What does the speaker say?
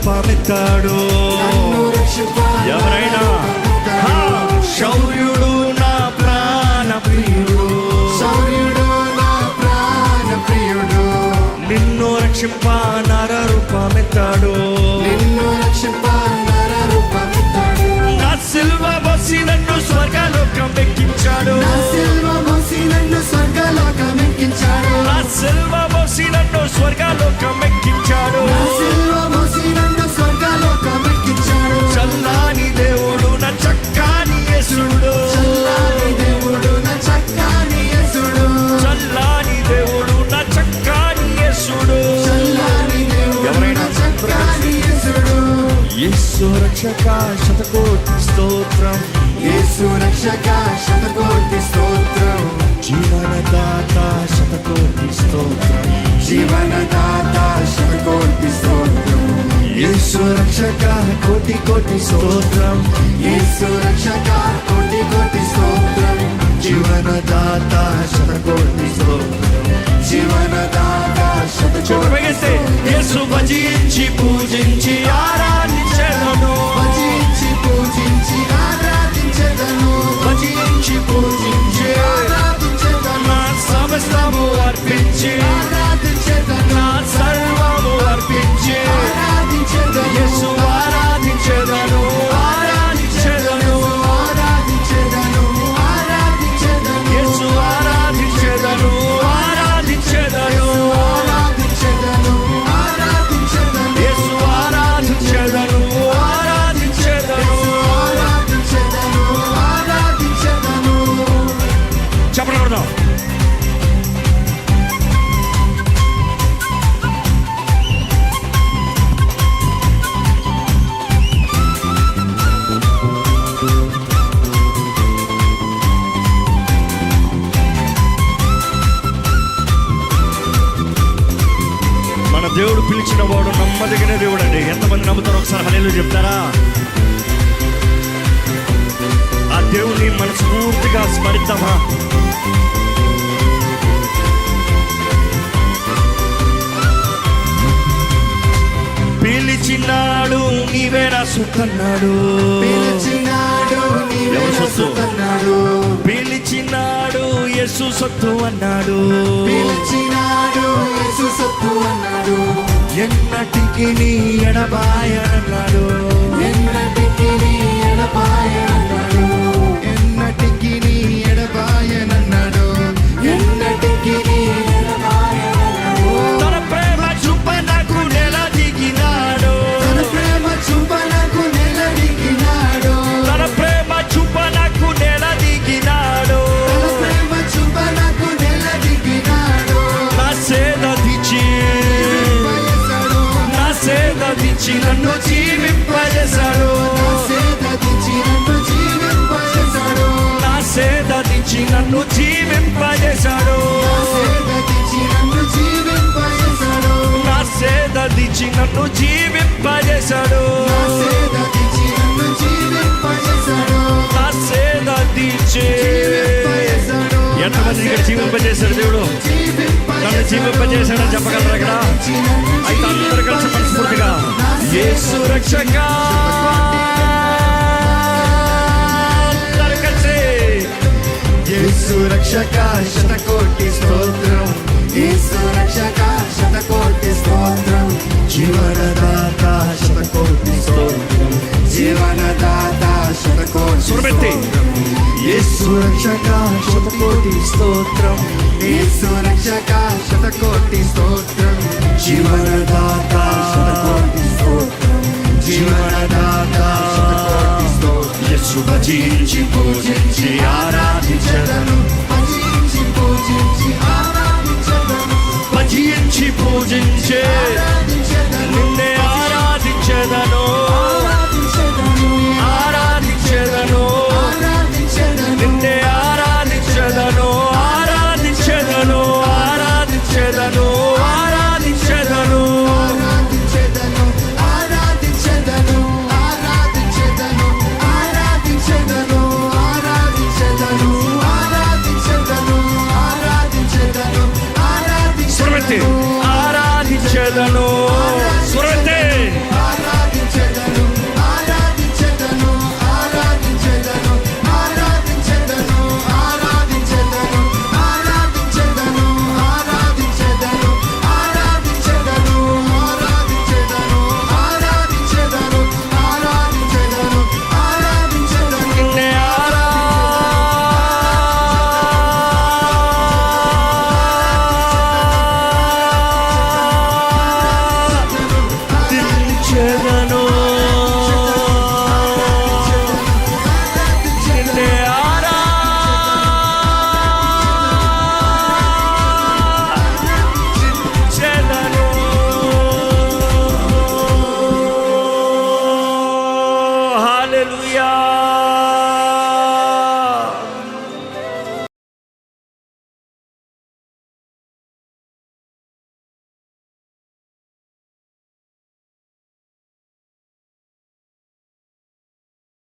రూపమెత్తాడు. ఎవరైనా శౌర్యుడు నా ప్రాణ ప్రియుడు, శౌర్యుడు నా ప్రాణ ప్రియుడు, నిన్ను రక్షింప నర రూపమెత్తాడు, నిన్ను రక్షింప నర రూపమెత్తాడు. నా సిల్వ మోసి నన్ను స్వర్గలోకం ఎక్కించాడు, నా సిల్వ మోసి నన్ను స్వర్గలోకం ఎక్కించాడు, నా సిల్వ మోసి నన్ను స్వర్గలోకం ఎక్కించాడు, నా సిల్వ మోసి నన్ను స్వర్గలోకం ఎక్కించాడు. చల్లాని దేవుడు నా చక్కని యేసుడు, చల్లాని దేవుడు నా చక్కని యేసుడు, చల్లాని దేవుడు నా చక్కని యేసుడు. చల్లాని దేవుడు నా చక్కని యేసుడు. యేసు రక్షక శతకోటి స్తోత్రం, యేసు రక్షక శతకోటి స్తోత్రం, జీవనదాత శతకోటి స్తోత్రం, జీవనదాత శతకోటి స్తోత్రం. యేసు రక్షక కోటి కోటి స్తోత్రం, యేసు రక్షక కోటి కోటి స్తోత్రం, జీవనదాత శతకోటి స్తోత్రం. జీవనదాత శతకోటి స్తోత్రం. యేసు భజించి పూజించి ఆరాధించెదను, భజించి పూజించి ఆరాధించెదను, భజించి పూజించి ఆరాధించెదను, నా సమస్తము అర్పించి ఆరాధించెదను, నా సర్వము అర్పించి ఆరాధించెదను, యేసు ఆరాధించెదను, ఆరాధించెదను, ఆరాధించెదను, ఆరాధించెదను, యేసు ఆరాధించెదను, ఆరాధించెదను, ఆరాధించెదను, ఆరాధించెదను, యేసు ఆరాధించెదను, ఆరాధించెదను. ఆరాధించెదను, ఆరాధించెదను. చెప్పండి కొడదాం. మన దేవుడు పిలిచిన వాడు నమ్మదగిన దేవుడు అండి. ఎంతమంది నమ్ముతారో ఒకసారి హల్లెలూయా చెప్తారా? ఆ దేవుని మనస్ఫూర్తిగా స్మరిద్దామా? పిలిచినాడు నీవే నా సొత్తన్నాడు, పిలిచినాడు నీవే నా సొత్తన్నాడు, పిలిచినాడు యేసు సొత్తు అన్నాడు, పిలిచినాడు యేసు సొత్తు అన్నాడు, ఎన్నటికి నీ ఎడబాయనన్నాడు, ఎన్నటికి నీ ఎడబాయనన్నాడు, ఎన్నటికి నీ ఎడబాయనన్నాడు, ఎన్నటికి నీ ఎడబాయనన్నాడు. తన ప్రేమ చూపనకు నిలదిగినాడు, తన ప్రేమ చూపనకు నిలదిగినాడు, తన ప్రేమ చూపనకు నిలదిగినాడు, తన ప్రేమ చూపనకు నిలదిగినాడు. నా సేద దిచి జీవింపజేశాడు, నా సేద దిచి నన్ను జీవింపజేశాడు, నా సేద దించి నన్ను జీవింపజేశాడు, నా సేద దిచి నన్ను జీవింపజేశాడు, నా సేద దించి నన్ను జీవింపజేశాడు, నా సేద దిచి నన్ను జీవింపజేశాడు, నా సేద దించి నన్ను జీవింపజేశాడు, నా సేద దిచి. జీవింపజేశాడు. ఎంతమంది ఇక్కడ జీవింపజేశాడు దేవుడు? నన్ను జీవింపజేశాడని చెప్పగలరు ఇక్కడ? అయితే అందరూ కలిసి మనస్ఫూర్తిగా యేసు రక్షక అందరూ కలిసి యేసు రక్షక శతకోటి స్తోత్రం, యేసు రక్షక శతకోటి స్తోత్రం, జీవనదాత శతకోటి స్తోత్రం, జీవనదాత శతకోటి స్వరమెత్తి స్తోత్రం. యేసు రక్షక శతకోటి స్తోత్రం, యేసు రక్షక శతకోటి స్తోత్రం, జీవనదాత శతకోటి స్తోత్రం, జీవనదాత శతకోటి స్తోత్రం. యేసు భజించి పూజించి ఆరాధించెదను, భజించి పూజించి ఆరాధించెదను, భజించి పూజించే ఆరాధించెదను, నిన్నే ఆరాధించెదను, ఆరాధించెదను, ఆరాధించెదను, ఆరాధించెదను, నిన్నే ఆరాధించెదను, ఆరాధించెదను, ఆరాధించెదను, ఆరాధించెదను. ఆరాధించెదను, ఆరాధించెదను, ఆరాధించెదను, ఆరాధించెదను, ఆరాధించెదను, ఆరాధించెదను, ఆరాధించెదను, స్వరమెత్తి ఆరాధించెదను, ఆరాధించెదను, స్వరమెత్తి ఆరాధించెదను, హల్లెలూయా.